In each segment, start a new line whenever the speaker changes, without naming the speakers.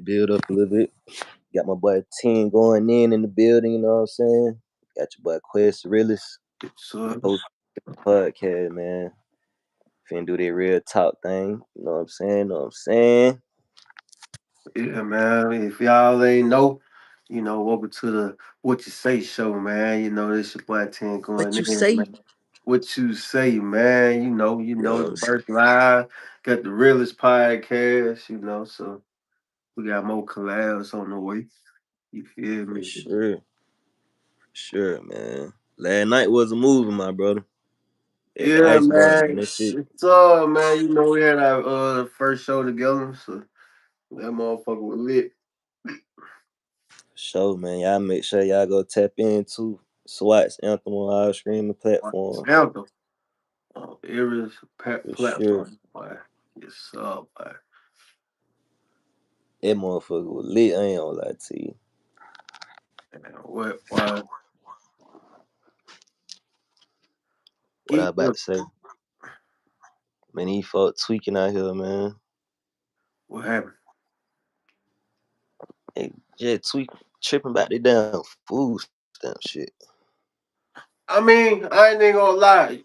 build up a little bit. Got my boy 10 going in the building, you know what I'm saying? Got your boy Quest Realist,
So
host the podcast, man. Finna do that real talk thing, you know what I'm saying? Know what I'm saying?
yeah, man. If y'all ain't know, welcome to the What You Say show, man. This your boy Ten going
What you
in,
say?
man. What you say, man?
You know what
The
I'm saying?
first live, got the realest podcast, so we got more collabs on the way. You feel
For
me?
sure. For sure, man. Last night was a movie, my brother. At the
Yeah,
iceberg, man.
man.
That shit.
It's man. We had our first show together, so that motherfucker was lit.
For sure, man. Y'all make sure y'all go tap into SWAT's Anthem on our streaming platform.
Anthem on every
For sure.
platform, boy. Yes, boy.
That motherfucker was lit. I ain't gonna lie to you.
Man, what
What I
get
about to say? Man, these folk tweaking out here, man.
what happened?
They just tripping about the damn food stamp shit.
I mean, I ain't even gonna lie.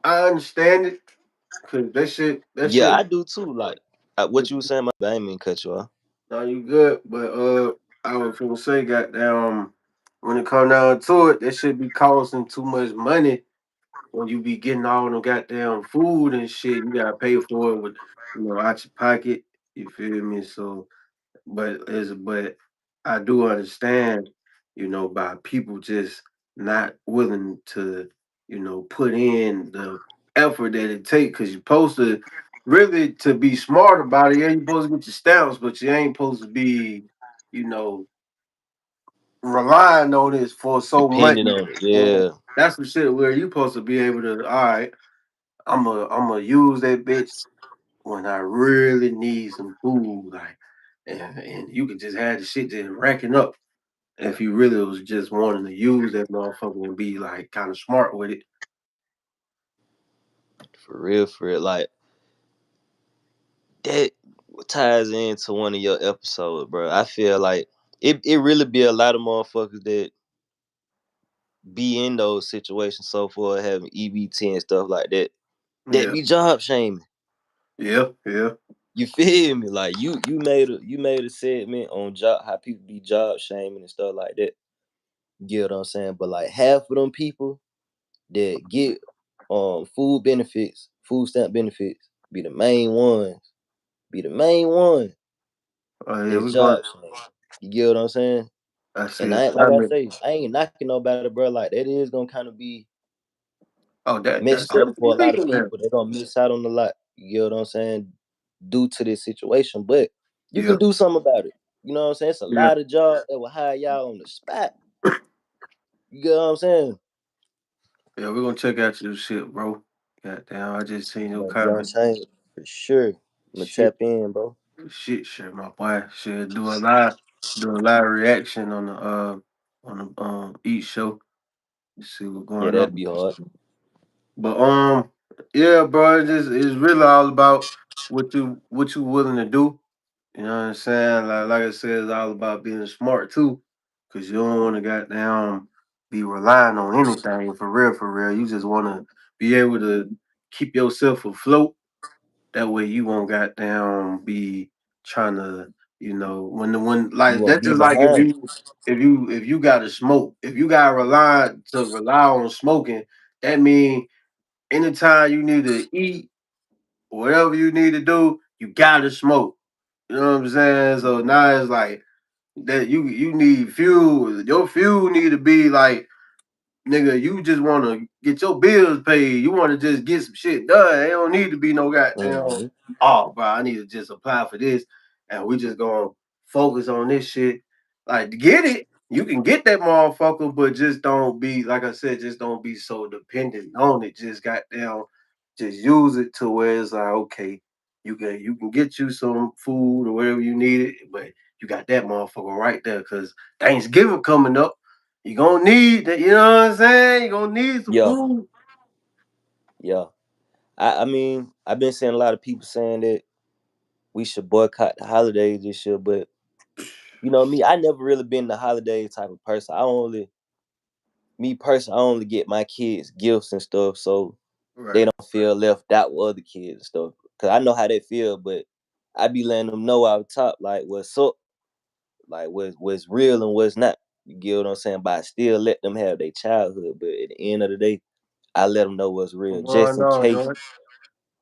I understand it because that
Yeah,
shit.
I do too. Like, what you was saying, I ain't mean to cut you off.
No, you good, but I was gonna say, goddamn, when it come down to it, that should be costing too much money when you be getting all the goddamn food and shit. You gotta pay for it with, out your pocket. You feel me? So but I do understand, by people just not willing to, put in the effort that it take because you're supposed to really to be smart about it. Yeah, you're supposed to get your stamps, but you ain't supposed to be, you know, relying on this for so much.
Depending on it,
And
yeah.
that's the shit where you supposed to be able to, all right, I'm gonna use that bitch when I really need some food, like, and you can just have the shit just racking up if you really was just wanting to use that motherfucker and be like kind of smart with it.
For real, for real. Like, that ties into one of your episodes, bro. I feel like it really be a lot of motherfuckers that be in those situations so far having EBT and stuff like that. That
Yeah,
be job shaming.
yeah, yeah.
You feel me? Like you made a segment on job how people be job shaming and stuff like that. You get what I'm saying? But like half of them people that get food benefits, food stamp benefits, be the main ones. Be the main one
Oh yeah,
that's
we're going.
job shaming. You get what I'm saying?
I
And
said,
I ain't like I say, I ain't knocking nobody, bro. Like that is gonna kind of be
oh that's
messed up for a lot of
thinking that.
people. They're gonna miss out on a lot. You get what I'm saying? Due to this situation. But you
Yeah,
can do something about it. You know what I'm saying? It's a
yeah,
lot of jobs that will hire y'all on the spot. You get what I'm saying?
yeah. We're gonna check out your shit, bro. Goddamn, I just seen
I'm
your
gonna get on
comment.
change for sure. I'm gonna
Shit,
tap in, bro.
shit, my boy. Should do a live reaction on the each show. See what's
Yeah,
going
that'd
on.
be hard.
But yeah, bro, it's really all about what you willing to do. You know what I'm saying? Like I said, it's all about being smart too, cause you don't want to goddamn be relying on anything for real, for real. You just want to be able to keep yourself afloat. That way, you won't goddamn be trying to, when
You
like
won't
that's
be
just like if
behind.
you if you got to smoke, if you got to rely on smoking, that means anytime you need to eat, whatever you need to do, you gotta smoke. You know what I'm saying? So now it's like that you need fuel. Your fuel need to be like, nigga, you just wanna get your bills paid. You wanna just get some shit done. It don't need to be no goddamn,
Mm-hmm.
oh bro, I need to just apply for this and we just gonna focus on this shit. Like to get it, you can get that motherfucker, but just don't be like I said, just don't be so dependent on it. Just goddamn just use it to where it's like, okay, you can get you some food or whatever you need it, but you got that motherfucker right there because Thanksgiving coming up. You gonna need that, you know what I'm saying? You gonna need some
Yeah,
food.
yeah. I mean, I've been seeing a lot of people saying that we should boycott the holidays this year. But you know me, I never really been the holiday type of person. Me personally, I only get my kids gifts and stuff, so they
Right.
don't feel left out with other kids and stuff. Cause I know how they feel, but I be letting them know out top like what's up, like what's real and what's not. You get what I'm saying? But I still let them have their childhood. But at the end of the day, I let them know what's real,
What's
just
going
in
on,
case
George?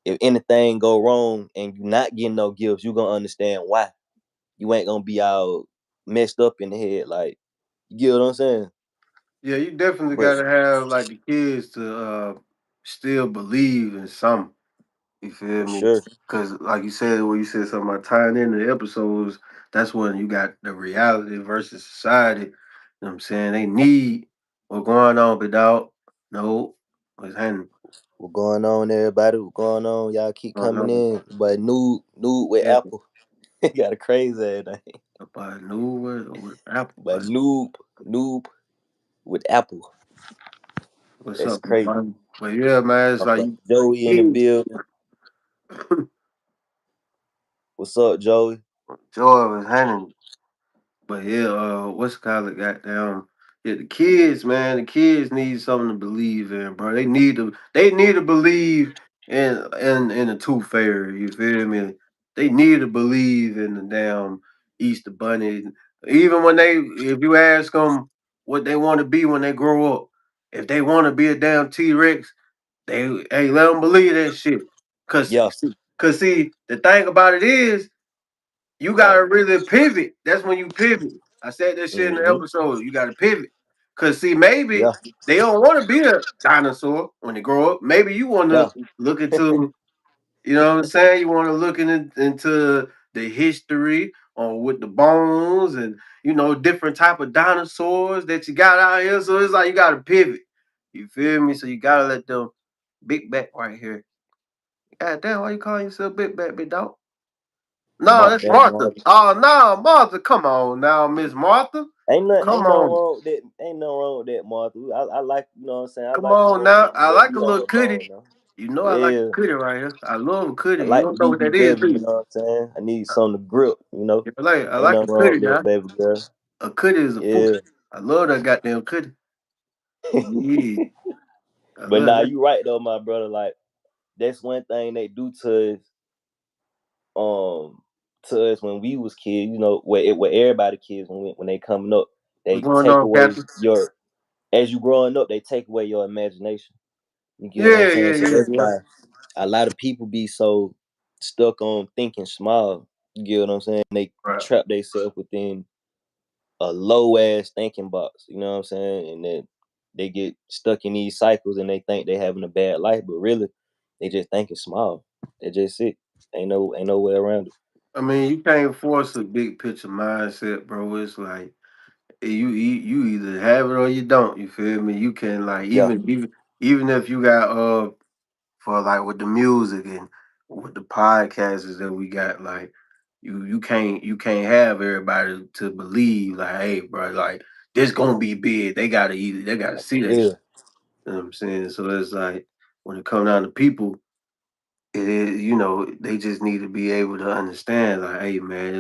if anything go wrong and you not getting no gifts, you gonna understand why. You ain't gonna be all messed up in the head. Like you get what I'm saying?
Yeah, you definitely
But
gotta have like the kids to still believe in something. You feel
for
me?
sure,
Because like you said, when you said something about tying into the episodes, that's when you got the reality versus society. You know what I'm saying? They need what's going on, but dog, no, what's happening?
what going on, everybody? What going on? Y'all keep
Going
coming
on?
in. But nude with
Yeah,
Apple. Got a crazy ass name.
about new with Apple.
But noob with Apple.
What's
That's
up,
crazy.
man? But yeah, man, it's
My
like
brother Joey in the
you.
building. What's up, Joey?
Joy was happening. But yeah, what's it called? Goddamn, yeah, the kids, man, the kids need something to believe in, bro. They need to believe in the Tooth Fairy. You feel me? They need to believe in the damn Easter Bunny. Even when if you ask them what they want to be when they grow up, if they want to be a damn T Rex, hey, let them believe that shit. Cause,
Yeah,
cause see, the thing about it is you
right.
gotta really pivot. That's when you pivot. I said that shit in the
Mm-hmm.
episode. You gotta pivot. Cause see, maybe
Yeah,
they don't want to be a dinosaur when they grow up. Maybe you want
yeah,
to look into, you know what I'm saying? You want to look into the history on with the bones and different type of dinosaurs that you got out here. So it's like you gotta pivot. You feel me? So you gotta let them big back right here. God damn, why you calling yourself big back, big dog? No, that's
That
Martha.
Martha.
Oh no, Martha. Come on now, Miss Martha. Come
Ain't nothing
on.
wrong with that. Ain't nothing wrong with that, Martha. I like, you know what I'm saying. I
Come
like the
on
little
now.
baby
I
girl.
like
You
a
know
little
her bone
cootie.
now.
You know I like
Yeah,
a cootie right here. I love a
I
cootie. You
like the
don't know what that is,
BBW.
do
You
you?
know what I'm saying. I need something to grip. You know,
I
ain't
like a
nothing wrong
cootie
with that,
now.
baby girl.
A cootie is a fool.
Yeah,
I love that goddamn cootie. Yeah. I
but
love
nah,
that.
you right though, my brother. Like that's one thing they do um to us when we was kids. You know, where everybody kids when they coming up,
What's
they
going
take
on,
away
Captain?
your as you growing up, they take away your imagination. You get what I'm
Yeah,
saying?
yeah,
So
yeah,
that's
yeah.
why a lot of people be so stuck on thinking small. You get what I'm saying? They
Right.
trap themselves within a low ass thinking box. You know what I'm saying? And then they get stuck in these cycles and they think they having a bad life, but really they just thinking small. They just it. Ain't no way around it.
I mean, you can't force a big picture mindset, bro. It's like you either have it or you don't. You feel me? You can like
Yeah,
even if you got for like with the music and with the podcasts that we got, like you can't have everybody to believe like, hey, bro, like this gonna be big. They gotta see that.
yeah,
You know what I'm saying? So it's like when it comes down to people, it is, they just need to be able to understand, like, hey man,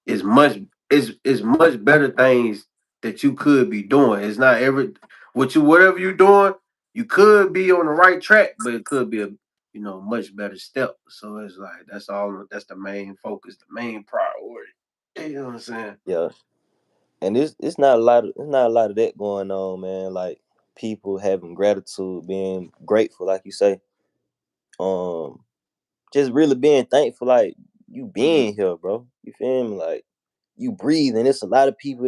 it's much it's much better things that you could be doing. It's not every whatever you're doing, you could be on the right track, but it could be a much better step. So it's like that's the main focus, the main priority. You know what I'm saying?
yeah. And it's not a lot of that going on, man. Like people having gratitude, being grateful, like you say. Um, just really being thankful, like you being here, bro. You feel me? Like you breathe, and it's a lot of people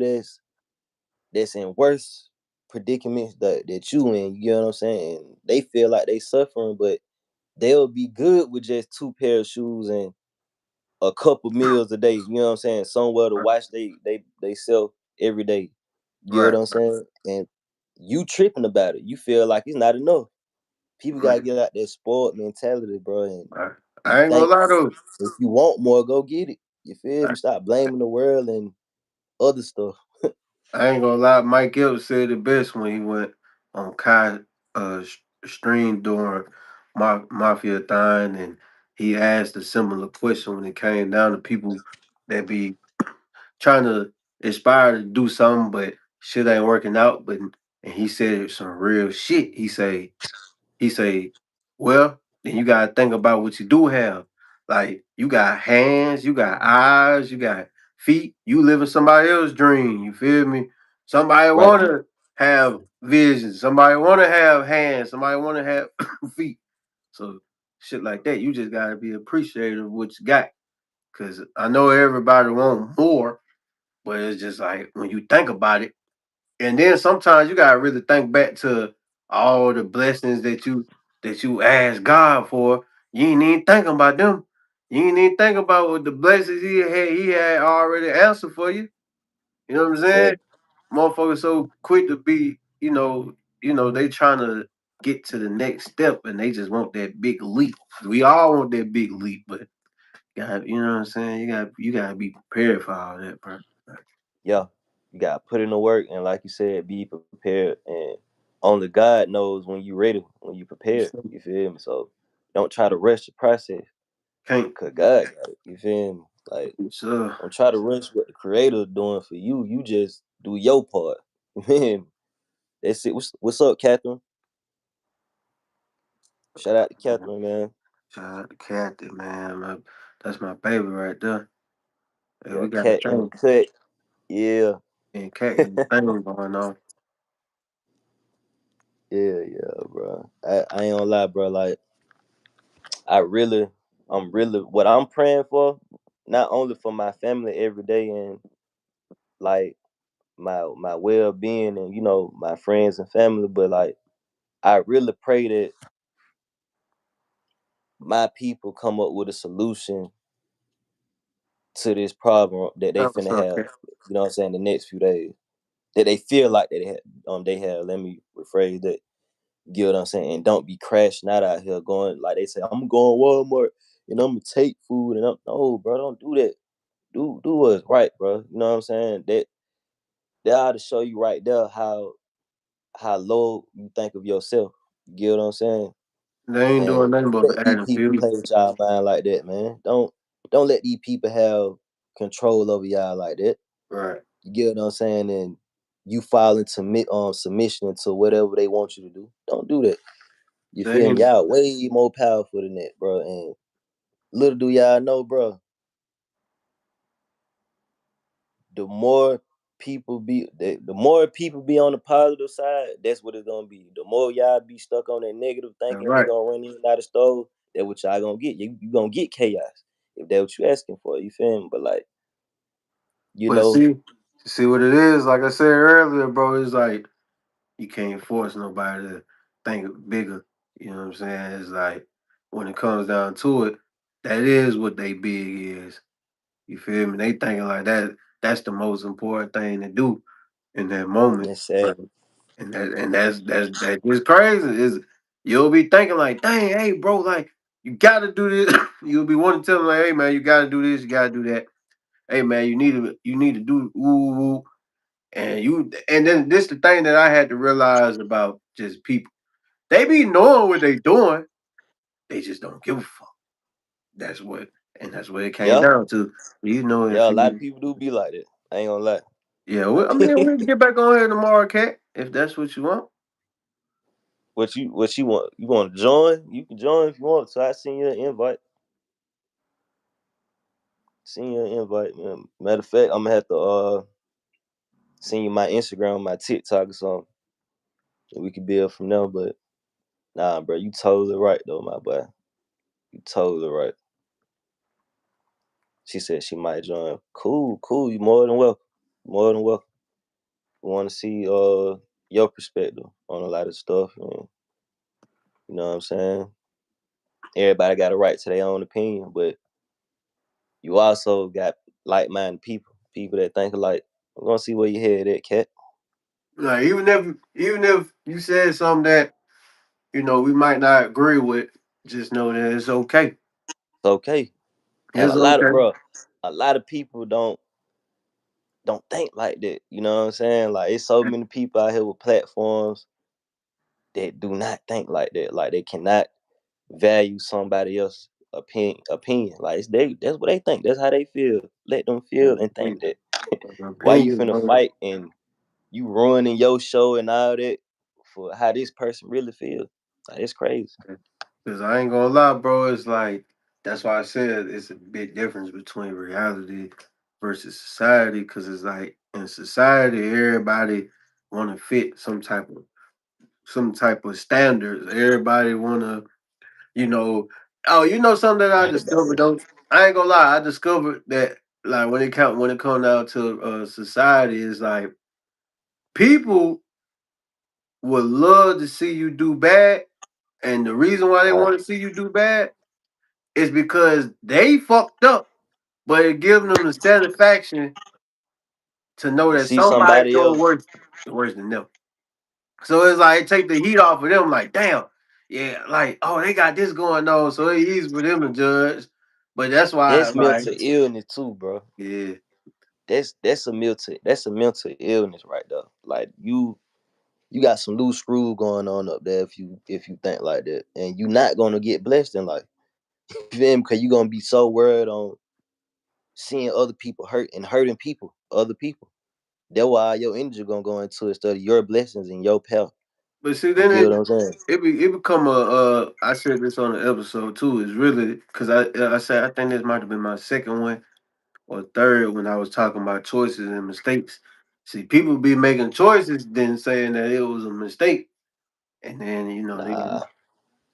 that's in worse predicaments that you in. You know what I'm saying? And they feel like they suffering, but they'll be good with just two pair of shoes and a couple meals a day. You know what I'm saying? Somewhere to
Right,
watch they self every day. You know
right,
what I'm saying? And you tripping about it. You feel like it's not enough. People gotta
right,
get out that spoiled mentality, bro, and
right.
be
I ain't gonna lie
thankful.
though.
If you want more, go get it. You feel me? Stop blaming the world and other stuff.
I ain't gonna lie, Mike Epps said it best when he went on Kai stream during Mafia Thine, and he asked a similar question when it came down to people that be trying to aspire to do something, but shit ain't working out. But and he said some real shit. He say, well, then you gotta think about what you do have. Like you got hands, you got eyes, you got feet. You living somebody else's dream. You feel me? Somebody
Right.
wanna have vision. Somebody wanna have hands. Somebody wanna have feet. So shit like that, you just gotta be appreciative of what you got. Cause I know everybody want more, but it's just like when you think about it, and then sometimes you gotta really think back to all the blessings that you asked God for. You ain't even thinking about them. You ain't even think about what the blessings he had already answered for you. You know what I'm saying?
Exactly.
Motherfuckers so quick to be, they trying to get to the next step and they just want that big leap. We all want that big leap, but you know what I'm saying? You gotta be prepared for all that, bro.
Yeah. You gotta put in the work and like you said, be prepared. And only God knows when you ready, when you prepared. You feel me? So don't try to rush the process.
Can't.
Cause God got it. You feel me? Like
So
don't try to rush what the creator doing for you. You just do your part. You feel me? That's it. What's up, Catherine? Shout out to Catherine, man.
shout out to Kathy, man. That's my baby right there. Hey,
Yeah,
we got a
cat in the
thing.
cut. Yeah.
And Cat got a thing going on.
Yeah, bro. I ain't gonna lie, bro. Like I really, I'm really what I'm praying for, not only for my family every day and like my well being and my friends and family, but like I really pray that my people come up with a solution to this problem that they
That was
finna
up,
have.
Cat.
You know what I'm saying? The next few days that they feel like that they have. Let me rephrase that. You get what I'm saying? And don't be crashing out here going like they say. I'm going Walmart and I'm gonna take food and no, bro, don't do that. Do what's right, bro. You know what I'm saying? That ought to show you right there how low you think of yourself. You get what I'm saying?
They ain't
And
doing nothing
don't
but
let these
adding
people
fuel.
play with y'all mind like that, man. Don't let these people have control over y'all like that.
Right.
You get what I'm saying? And you fall into submission to whatever they want you to do. Don't do that. You
They
feel me?
ain't
Y'all way more powerful than that, bro. And little do y'all know, bro, the more the more people be on the positive side, that's what it's gonna be. The more y'all be stuck on that negative
That's
thinking, they
right.
gonna run in and out of stove. That's what y'all gonna get. You gonna get chaos if that's what you asking for. You feel me? But like, you
But
know,
see what it is, like I said earlier, bro, it's like you can't force nobody to think bigger. You know what I'm saying? It's like when it comes down to it, that is what they big is. You feel me? They thinking like that. That's the most important thing to do in that moment.
it's sad.
And that's just crazy. Is you'll be thinking like, dang, hey, bro, like you gotta do this. You'll be wanting to tell them like, hey, man, you gotta do this, you gotta do that. Hey, man, you need to do ooh. And then this the thing that I had to realize about just people. They be knowing what they doing. They just don't give a fuck. That's what that's what it came
Yeah,
down to.
yeah.
If
A lot of
you
people do be like that. I ain't gonna lie.
yeah, I mean we can get back on here tomorrow, Cat, if that's what you want.
What you want? You want to join? You can join if you want. So I send you an invite. Send you an invite, man. Matter of fact, I'm gonna have to send you my Instagram, my TikTok or something, and we can build from there. But nah, bro, you totally right though, my boy. You totally right. She said she might join. Cool, cool. You more than welcome. More than welcome. We want to see your perspective on a lot of stuff, and you know what I'm saying. Everybody got a right to their own opinion, but you also got like-minded people, people that think alike. I'm gonna see where you head at, cat.
Like even if you said something that we might not agree with, just know that it's okay.
It's okay. And
It's okay.
a lot of people don't think like that. You know what I'm saying? Like it's so many people out here with platforms that do not think like that. Like they cannot value somebody else. opinion. Like that's what they think. That's how they feel. Let them feel and think that. Why you
Opinion,
finna
bro.
fight and you ruining your show and all that for how this person really feels? Like it's crazy.
Cause I ain't gonna lie, bro. It's like that's why I said it's a big difference between reality versus society. Cause it's like in society, everybody want to fit some type of standards. Everybody want to, you know. Oh, you know something that I discovered
Everybody.
though. I ain't gonna lie. I discovered that like when it comes down to society, is like people would love to see you do bad, and the reason why they
Right.
want to see you do bad is because they fucked up, but it gives them the satisfaction to know
To
that
see
somebody
somebody
doing
else,
worse than them. So it's like it take the heat off of them. Like, damn, yeah, like oh they got this going on, so it's easy for them to judge. But that's why,
that's
like,
mental illness too, bro.
yeah.
That's a mental illness right there. Like you got some loose screw going on up there if you think like that, and you not gonna get blessed in life. You feel me? Because you gonna be so worried on seeing other people hurt and hurting people, other people. That's why your energy gonna go into it instead of your blessings and your path.
But see,
You
then
get what I'm saying?
it become a I said this on the episode too. Is really because I said I think this might have been my second one or third when I was talking about choices and mistakes. See, people be making choices then saying that it was a mistake, and then they
Nah.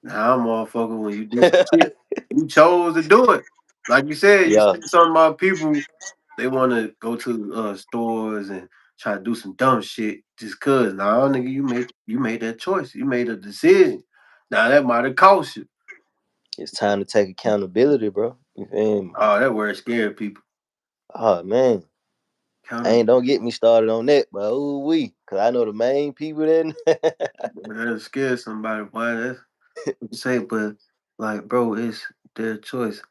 now motherfucker when you did some shit, you chose to do it. Like you said, you
Yeah,
said something about people they want to go to stores and try to do some dumb shit just cause. Nah, nigga, you made that choice. You made a decision. Now that might have cost you.
it's time to take accountability, bro. You feel me?
Oh, that word scared people.
Oh man, don't
Accountability.
get me started on that, but ooh wee, cause I know the main people that.
That'll scare somebody. Why that's what you say, but like, bro, it's their choice.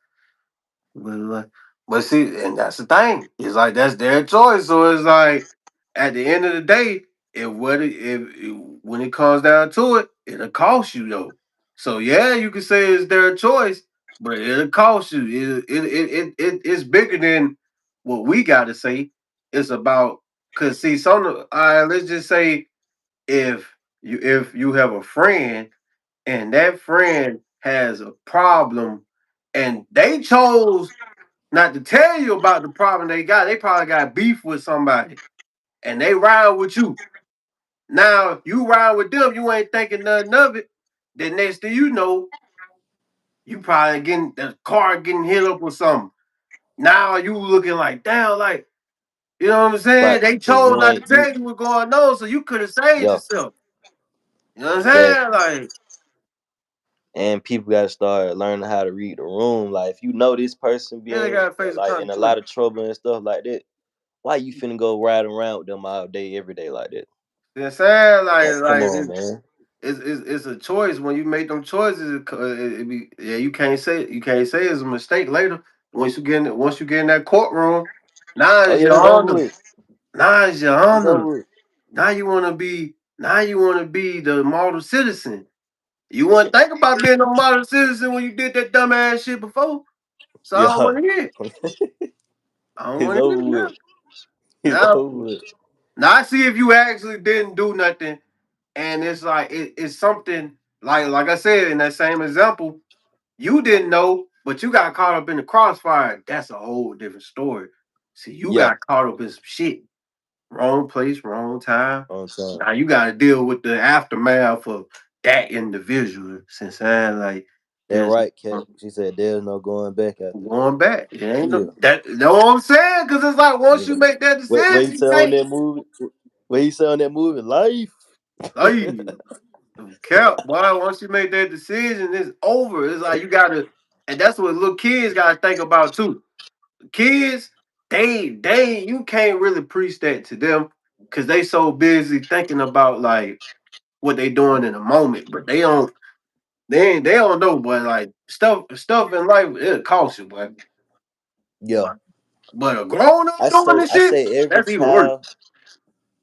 But see, and that's the thing. It's like that's their choice. So it's like at the end of the day, when it comes down to it, it'll cost you though. So yeah, you can say it's their choice, but it'll cost you. It's bigger than what we gotta say. It's about cause see let's just say if you have a friend and that friend has a problem and they chose not to tell you about the problem they got. They probably got beef with somebody and they ride with you. Now you ride with them, you ain't thinking nothing of it. Then next thing you know, you probably getting the car getting hit up or something. Now you looking like damn, like you know what I'm saying?
Right,
They
cause
chose
you
not to
ain't you.
tell you what's going on, so you could have saved
Yeah,
yourself. You know what I'm saying?
exactly.
Like,
And people gotta start learning how to read the room. Like if you know this person
yeah, they
being
gotta face the
like in a lot
consequences.
of trouble and stuff like that, why you finna go riding around with them all day, every day like that?
You know what I'm saying? Like,
Like, come
like
on, man.
it's a choice. When you make them choices, it be yeah. You can't say it's a mistake later. Once you get in that courtroom, now
Oh
it's
yeah,
your
it's over
honor.
with.
Now it's your
It's over
honor.
with.
Now you want to be the model citizen. You want to think about being a model citizen when you did that dumbass shit before. So I don't
Yeah,
want to hear it. I don't
it's
want to hear
over
it
with.
now.
It's
Now,
over with.
now I see if you actually didn't do nothing, and it's like it's something like I said in that same example. You didn't know, but you got caught up in the crossfire. That's a whole different story. See, you
Yeah,
got caught up in some shit. Wrong place, wrong time.
I'm saying.
Now you got to deal with the aftermath of that individual. Since I like,
That
there's
right, Cat. She said there's no going back after that.
going back. It ain't
Yeah,
no, that. Know what I'm saying? Because it's like once
yeah.
you make that
What he
decision, you
say on
can't
that movie? What he say on that movie? Life.
leave. Cap, boy. Once you make that decision, it's over. It's like you gotta, and that's what little kids gotta think about too. Kids, they you can't really preach that to them because they so busy thinking about like what they doing in the moment, but they don't know, but like stuff in life it'll cost you,
Yeah,
but a grown up
I
doing
say
this
I
shit,
say every
that's even worse.
child.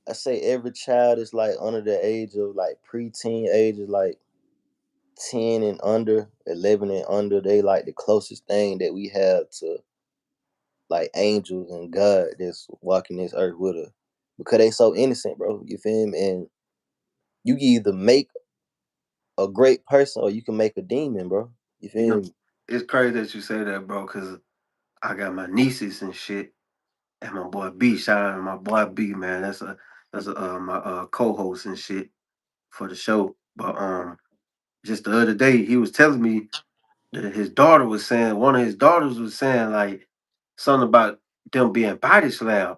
I say every child is like under the age of like preteen age is like 10 and under, 11 and under, they like the closest thing that we have to like angels and God that's walking this earth with us. Because they so innocent, bro. You feel me? And you can either make a great person or you can make a demon, bro. You
You know,
feel me?
it's crazy that you say that, bro, because I got my nieces and shit, and my boy B. Shout out to my boy B, man. That's my co-host and shit for the show. But just the other day, he was telling me that his daughter was saying one of his daughters was saying like something about them being body slammed.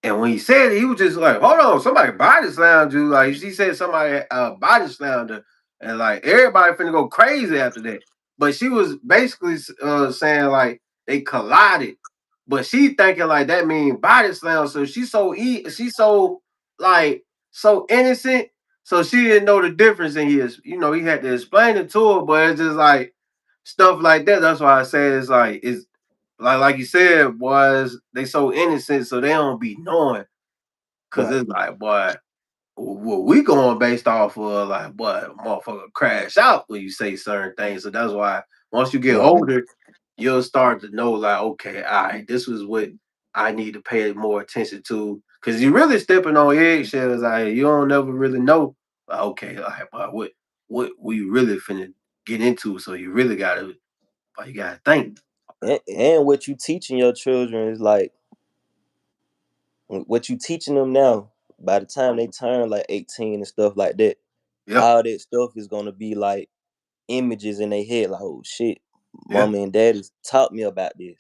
And when he said it, he was just like, "Hold on, somebody body slammed you." Like she said, somebody body slammed her, and like everybody finna go crazy after that. But she was basically saying like they collided, but she thinking like that mean body slam. So she's so like so innocent. So she didn't know the difference, and he had to explain it to her. But it's just like stuff like that. That's why I say it's like you said, boys, they so innocent, so they don't be knowing. Cause
Right.
it's like, boy, what we going based off of, like, boy, motherfucker crash out when you say certain things. So that's why once you get
Right.
older, you'll start to know, like, okay, all right, this was what I need to pay more attention to. Cause you're really stepping on eggshells. Like, you don't never really know, like, okay, like, boy, what we really finna get into. So you gotta think.
And what you teaching your children is like what you teaching them now, by the time they turn like 18 and stuff like that,
Yeah,
all that stuff is gonna be like images in their head, like, oh shit,
yeah.
mama and daddy taught me about this.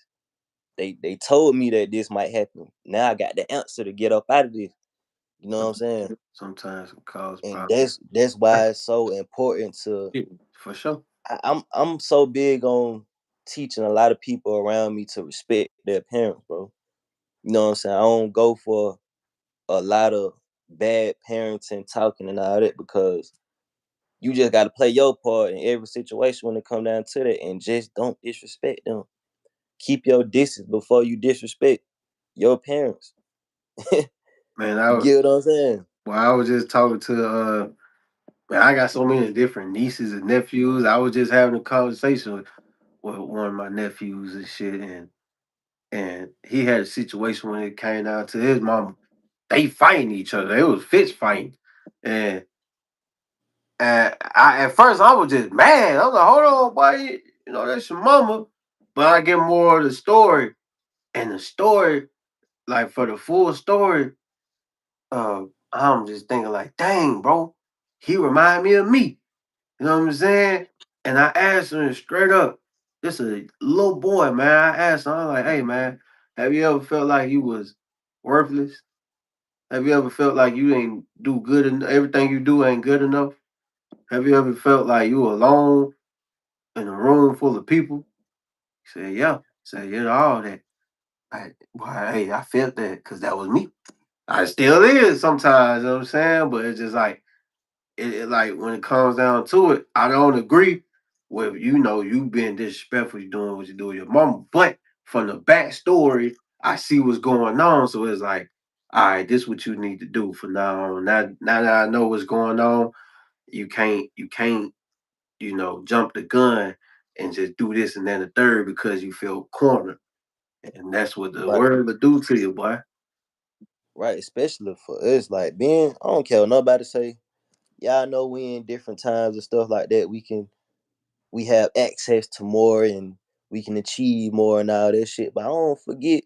They told me that this might happen. Now I got the answer to get up out of this. You know what I'm saying?
Sometimes it cause
And
problems.
that's why it's so important to
Yeah, for sure.
I'm so big on teaching a lot of people around me to respect their parents, bro. You know what I'm saying? I don't go for a lot of bad parenting talking and all that because you just got to play your part in every situation when it come down to that, and just don't disrespect them. Keep your distance before you disrespect your parents.
Man,
You get what I'm saying?
I was just talking to man, I got so many different nieces and nephews. I was just having a conversation with one of my nephews and shit, and he had a situation when it came down to his mama. They fighting each other. It was fist fighting. And I at first I was just mad. I was like, hold on, boy, that's your mama. But I get more of the story. And the story, like for the full story, I'm just thinking like, dang, bro, he remind me of me. You know what I'm saying? And I asked him straight up, this is a little boy, man. I asked him, I'm like, hey man, have you ever felt like you was worthless? Have you ever felt like you ain't do good enough? Everything you do ain't good enough? Have you ever felt like you alone in a room full of people? He said, yeah. I said, yeah, all that. Hey, I felt that because that was me. I still is sometimes, you know what I'm saying? But it's just like, like when it comes down to it, I don't agree with you being disrespectful, you doing what you do with your mama. But from the backstory, I see what's going on. So it's like, all right, this is what you need to do for now on. Now that I know what's going on, you can't jump the gun and just do this and then the third because you feel cornered. And that's what the
Right,
world will do to you, boy.
right. Especially for us, like being, I don't care what nobody say. Y'all know we in different times and stuff like that. We have access to more and we can achieve more and all that shit. But I don't forget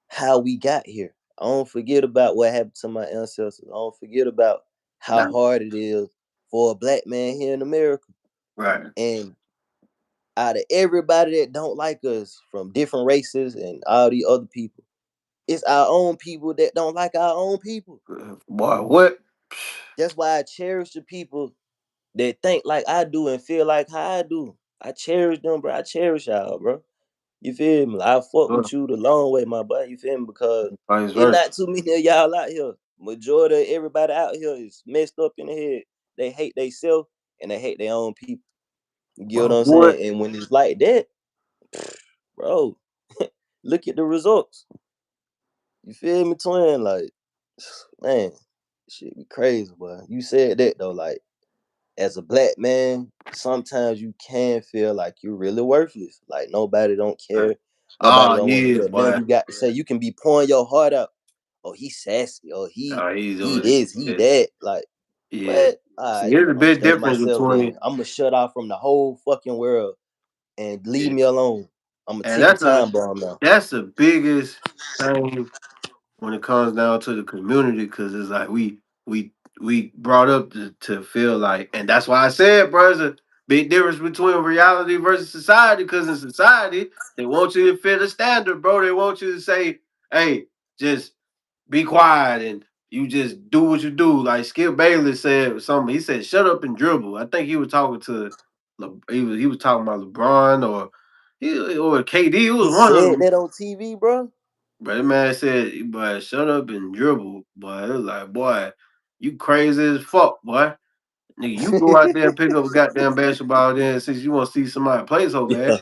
how we got here. I don't forget about what happened to my ancestors. I don't forget about how
Nah,
hard it is for a black man here in America.
right.
And out of everybody that don't like us from different races and all the other people, it's our own people that don't like our own people.
Boy, what?
That's why I cherish the people that think like I do and feel like how I do. I cherish them, bro. I cherish y'all, bro. You feel me? I fuck
Ugh,
with you the long way, my boy. You feel me? Because
vice
it's
versa.
not too many of y'all out here. Majority of everybody out here is messed up in the head. They hate themselves and they hate their own people. You get what
Well,
I'm
what?
saying? And when it's like that, bro, look at the results. You feel me, twin? Like, man, shit be crazy, boy. You said that though, like as a black man, sometimes you can feel like you're really worthless. Like nobody don't care. Nobody
Oh
don't want to
yeah,
hear nothing
boy.
you got to say. You can be pouring your heart out. Oh, he sassy. Oh, he
Oh, he's
he
doing
this, he
it.
that. Like,
Yeah.
what? All
See,
right,
there's a
I'm gonna
big
stay to
difference
myself then.
between,
I'm gonna shut off from the whole fucking world and leave
yeah,
me alone. I'm a
and
ticking time bomb now.
that's the biggest thing when it comes down to the community, because it's like we we brought up to feel like, and that's why I said, bro, there's a big difference between reality versus society. Because in society, they want you to fit a standard, bro. They want you to say, "Hey, just be quiet and you just do what you do." Like Skip Bayless said something. He said, "Shut up and dribble." I think he was talking to he was talking about LeBron or KD. It was
He
one of
said
them.
that on TV, bro.
But that man said, "Boy, shut up and dribble." Boy, it was like, "Boy, you crazy as fuck, boy. Nigga, you go out there and pick up a goddamn basketball then since you want to see somebody play so bad.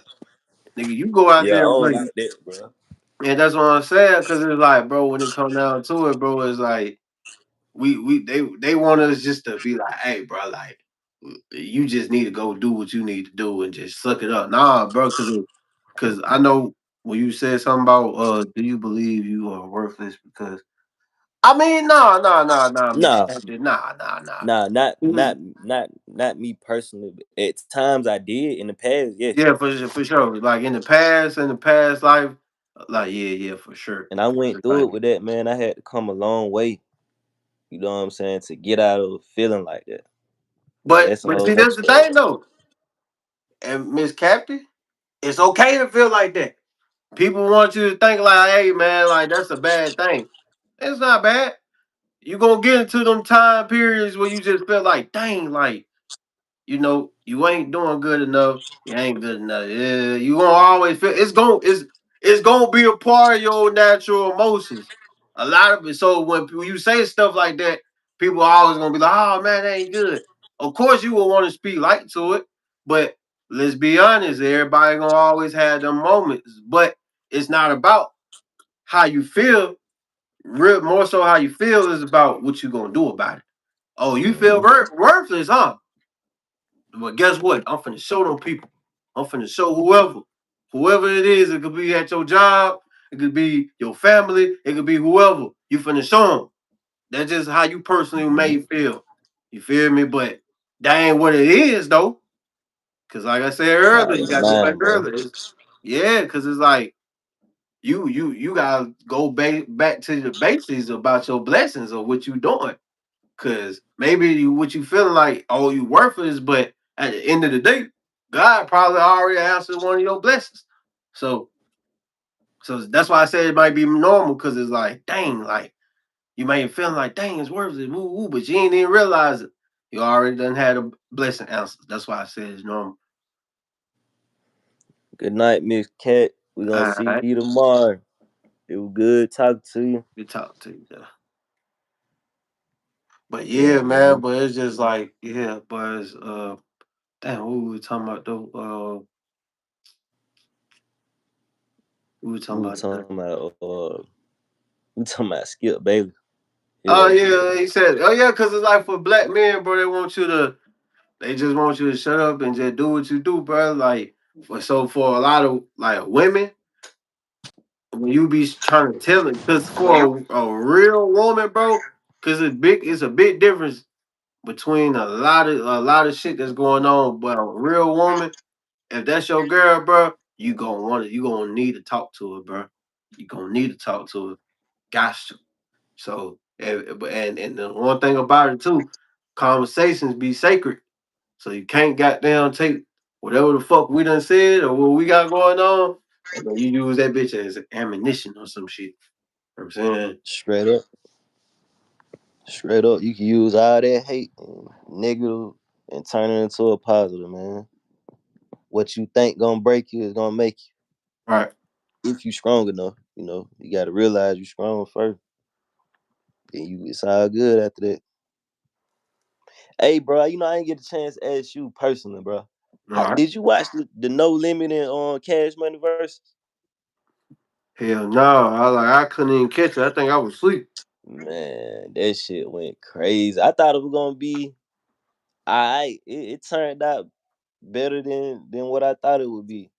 Yeah,
Nigga, you go out
yeah, I
there and
don't
play."
like that, bro.
And that's what I'm saying, because it's like, bro, when it comes down to it, bro, it's like they want us just to be like, "Hey, bro, like you just need to go do what you need to do and just suck it up." Nah, bro, because I know when you said something about do you believe you are worthless? Because I mean, no, no, no, no, Miss
Nah,
Captain, nah, nah, nah.
nah, not
Mhm.
not not me personally. But at times I did in the past, yes.
Yeah, for sure. Like in the past life, like yeah, for sure.
And I went through
Like,
it with that, man. I had to come a long way. You know what I'm saying? To get out of a feeling like that. But
but
that's a
but
whole
see,
nother
that's the
story.
thing though, and Miss Captain, it's okay to feel like that. People want you to think like, "Hey, man, like that's a bad thing." It's not bad. You gonna get into them time periods where you just feel like, dang, like you ain't doing good enough. You ain't good enough. Yeah, you gonna always feel it's gonna be a part of your natural emotions. A lot of it. So when you say stuff like that, people are always gonna be like, "Oh man, that ain't good." Of course, you will want to speak light to it, but let's be honest, everybody gonna always have them moments. But it's not about how you feel. Real more so how you feel is about what you gonna do about it. Oh, you feel
Hmm.
worthless, huh? But guess what? I'm finna show them people. I'm finna show whoever it is. It could be at your job. It could be your family. It could be whoever. You finna show them. That's just how you personally may
Hmm.
feel. You feel me? But that ain't what it is though. Cause like I said
Nah,
earlier, you
it's
gotta go back
mine, bro.
earlier. Yeah, cause it's like you gotta go back to the basics about your blessings or what you doing. Cause maybe what you feeling like, oh, you worthless, but at the end of the day, God probably already answered one of your blessings. So, so that's why I said it might be normal, because it's like, dang, like you may be feeling like, dang, it's worthless, woo woo, but you ain't even realize it. You already done had a blessing answer. That's why I said it's normal.
Good night, Miss Cat. We gonna
All
see
right,
you tomorrow. It was good talking to you.
good talk to you. Though. But
Yeah,
yeah, man.
man.
But it's just like, yeah, but it's, damn, what we were talking about though? We were talking
We were
about.
talking about we talking about Skip Bailey.
Oh
Yeah.
yeah, he said, "Oh yeah, because it's like for black men, bro. They just want you to shut up and just do what you do, bro. Like, for a lot of like women, when you be trying to tell it, because for a real woman, bro, because it's a big difference between a lot of shit that's going on. But a real woman, if that's your girl, bro, you gonna need to talk to her, bro. You gonna need to talk to her. Got to. So and the one thing about it too, conversations be sacred. So you can't goddamn take whatever the fuck we done said or what we got going on, and then you use that bitch as ammunition or some shit. You know what I'm saying?
Straight up. Straight up. You can use all that hate and negative and turn it into a positive, man. What you think gonna break you is gonna make
Right.
you. If you strong enough, you gotta realize you strong first. Then it's all good after that. Hey, bro, I didn't get a chance to ask you personally, bro.
All right.
Did you watch the No Limit and Cash Money versus?
Hell no. I couldn't even catch it. I think I was asleep.
Man, that shit went crazy. I thought it was gonna be it turned out better than what I thought it would be.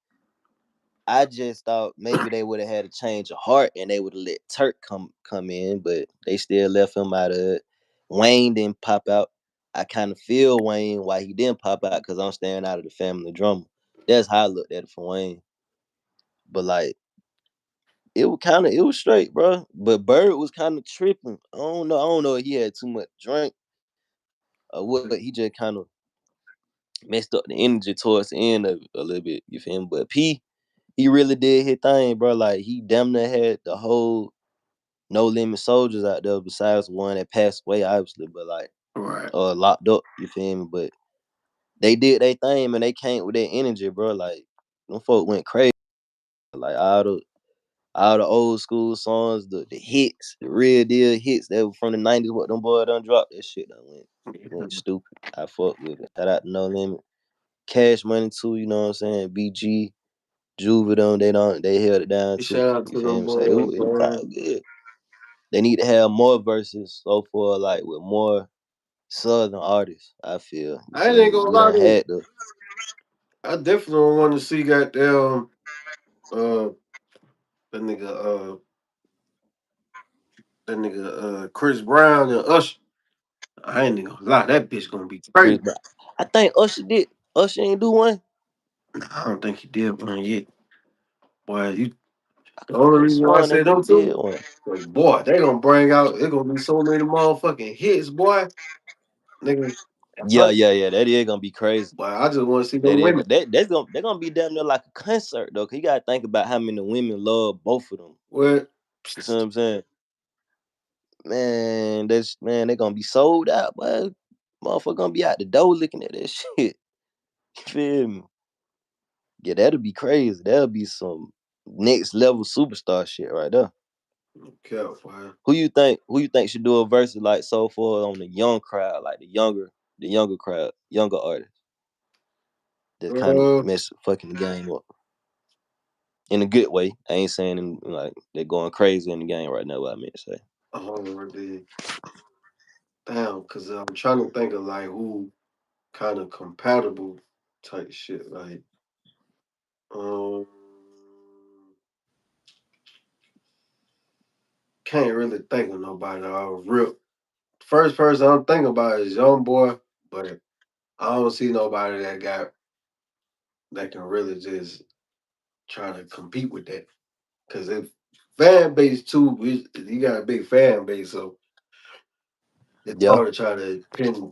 I just thought maybe they would have had a change of heart and they would have let Turk come in, but they still left him out of it. Wayne didn't pop out. I kind of feel Wayne why he didn't pop out because I'm staying out of the family drama. That's how I looked at it for Wayne. But like it was straight, bro. But Bird was kind of tripping. I don't know if he had too much drink or what. He just kind of messed up the energy towards the end of it a little bit. You feel me? But P, he really did his thing, bro. Like he damn near had the whole No Limit Soldiers out there, besides one that passed away, obviously, but like
Right.
locked up. You feel me? But they did their thing, man. They came with that energy, bro. Like them folk went crazy. Like all the old school songs, the hits, the real deal hits that were from the 90s, what them boys done dropped, that shit done went stupid. I fuck with it. Shout out to No Limit. Cash Money too, you know what I'm saying? BG, Juve them, they held it down too.
Shout out
You
to
feel
them
me? So it,
boys,
it was
man.
all good. They need to have more verses so far, like with more southern artists, I feel. You
I
feel
ain't
me?
gonna
We
lie
done
to you.
had the
I definitely don't want to see goddamn uh that nigga Chris Brown and Usher. I ain't even gonna lie, that bitch gonna be
Chris
crazy.
Brown. I think Usher did. Usher ain't do one.
Nah, I don't think he did one yet. Boy, you
I
the only
could have
reason why I
sworn
said
that he
them
did
two,
one.
'cause boy, they gonna bring out it gonna be so many motherfucking hits, boy. Nigga.
Yeah, yeah, yeah. That is gonna be crazy.
Boy, I just wanna see
That
them
is
women.
they're gonna be damn near like a concert though. Cause you gotta think about how many women love both of them.
What
You see what I'm saying? Man, they gonna be sold out, but motherfucker gonna be out the door looking at that shit. You feel me? Yeah, that'll be crazy. That'll be some next level superstar shit right there.
okay, boy.
Who you think should do a verse like so far on the young crowd, like the younger crowd, younger artists that kind of
Uh
mess fucking the game up in a good way. I ain't saying like they're going crazy in the game right now. What I meant to say.
already down because I'm trying to think of like who kind of compatible type shit. Like, um, can't really think of nobody. Real first person I'm thinking about is Young Boy, but I don't see nobody that can really just try to compete with that. Because if fan base too, you got a big fan base, so it's
Yeah,
hard to try to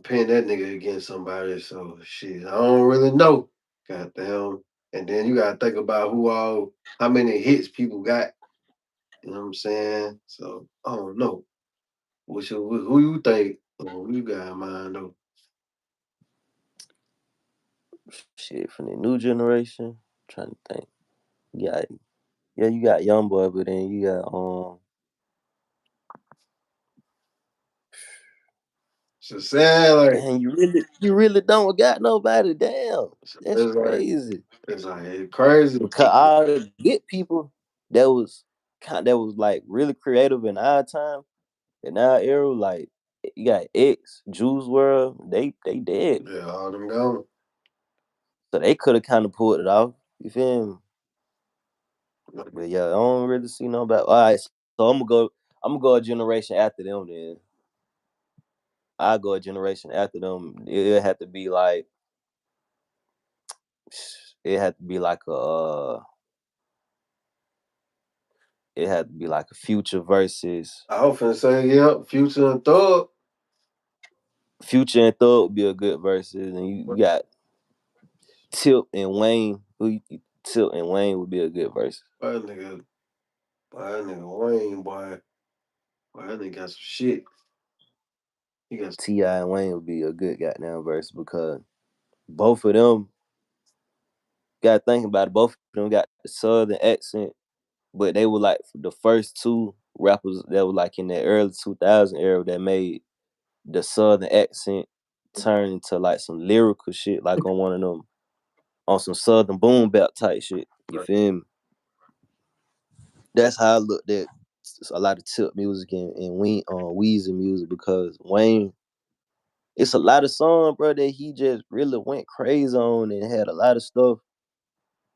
pin that nigga against somebody. So shit, I don't really know. Goddamn. And then you gotta think about how many hits people got. You know what I'm saying? So I don't know. Who you think? Or who you got in mind though?
shit from the new generation. Trying to think. Yeah, yeah, you got young boy, but then you got
So sad, like
man, you really don't got nobody. Damn,
it's
that's
like
crazy.
it's crazy.
Because all the good people that was like really creative in our time, in our era, like you got X, Juice World, they dead.
Yeah, all them gone.
So they could have kind of pulled it off. You feel me? But yeah, I don't really see nobody. All right, so I'm gonna go a generation after them. Then I go a generation after them. It had to be like it had to be like a it had to be like a Future versus
I often say, yep, Future and Thug.
Future and Thug would be a good versus, and you got Tip and Wayne. Tip and Wayne would be a good versus.
Boy, that nigga Wayne, boy, that nigga got some shit. He got
Ti and Wayne would be a good goddamn verse because both of them got to think about it. Both of them got the southern accent, but they were like the first two rappers that were like in the early 2000 era that made the southern accent turn into like some lyrical shit, like on one of them on some southern boom bap type shit. You
some.
feel me? That's how I looked at a lot of Tip music and Weezy music because Wayne it's a lot of songs, bro, that he just really went crazy on and had a lot of stuff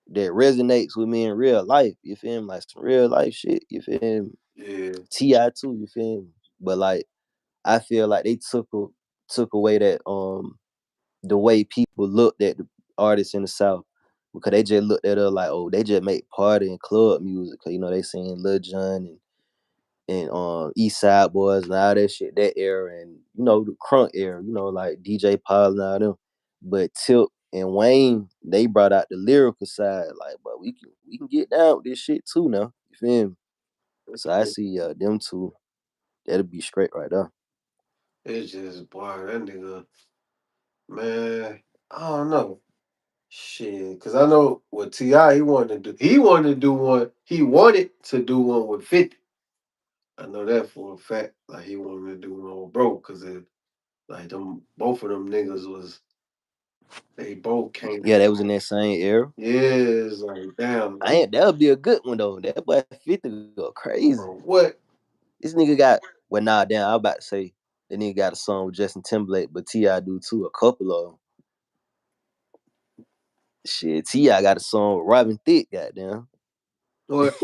that resonates with me in real life. You feel me? Like some real life shit. You feel me?
Yeah.
Ti too. You feel me? But like I feel like they took away that the way people looked at the artists in the South because they just looked at her like, oh, they just make party and club music. Cause you know they sing Lil Jon and East Side Boys and all that shit, that era, and you know the crunk era, you know like DJ Paul and all them. But Tip and Wayne, they brought out the lyrical side, like, but we can get down with this shit too now. You feel me? So I see them two, that'll be straight right there.
It's just boy, that nigga, man. I don't know. Shit, cause I know what Ti he wanted to do. He wanted to do one. He wanted to do one with 50. I know that for a fact. Like he wanted to do one with Bro, cause it like them both of them niggas was they both came
Yeah, that
from.
was in that same era.
Yeah, it's like damn,
I ain't that'll be a good one though. That boy 50 go crazy.
bro, what?
This nigga got well nah damn, I was about to say that nigga got a song with Justin Timberlake, but T.I. do too, a couple of them. Shit, T.I. got a song with Robin Thicke, goddamn.
What?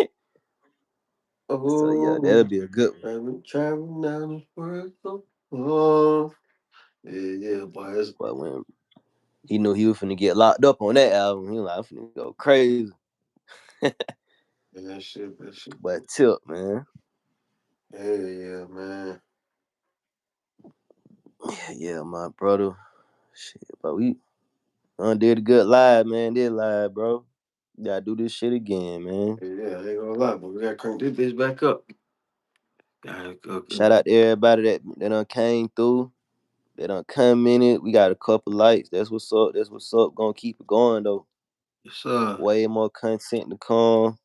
So yeah, that'll
Oh,
be a good one.
I've been traveling down this world so long. Yeah, yeah, boy, it's
But when he knew he was finna get locked up on that album, he was like, I'm finna go crazy.
yeah, that shit.
But Tip, man.
Yeah, yeah, man.
Yeah, my brother. Shit, but we did a good live, man. Did live, bro. Gotta do this shit again, man.
Yeah, yeah, I ain't gonna lie, but we gotta crank this bitch back up. Gotta
Shout out to everybody that done came through. They done come in it. We got a couple likes. That's what's up. That's what's up. Gonna keep it going though.
yes,
Way more content to come.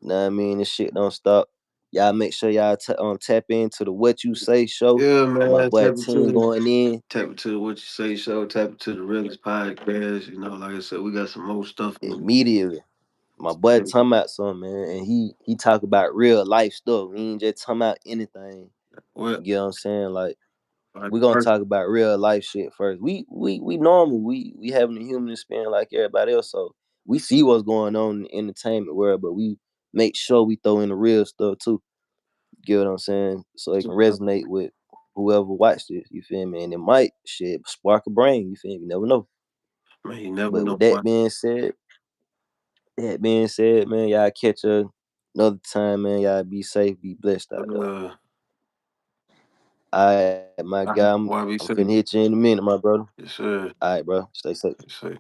Know what I mean? This shit don't stop. Y'all make sure y'all tap into the What You Say show.
yeah,
My
man.
boy Team going in
Tap into the What You Say show. Tap into the realest podcast. You know, like I said, we got some more stuff.
immediately. My boy talking about something, man, and he talk about real life stuff. He ain't just talking about anything.
What?
You know what I'm saying? Like
Like,
we gonna talk about real life shit first. We normal. We having a human experience like everybody else. So we see what's going on in the entertainment world, but we make sure we throw in the real stuff too. You get what I'm saying? So it can resonate with whoever watched it. You feel me? And it might shit spark a brain. You feel me? You never know.
man, you never
But
know
with that
what.
being said, man, y'all catch another time, man. Y'all be safe, be blessed out there.
Uh,
All right, my guy, I'm
why be
finna
safe?
hit you in a minute, my brother.
Yes, sir.
All right, bro. Stay safe.
Yes, sir.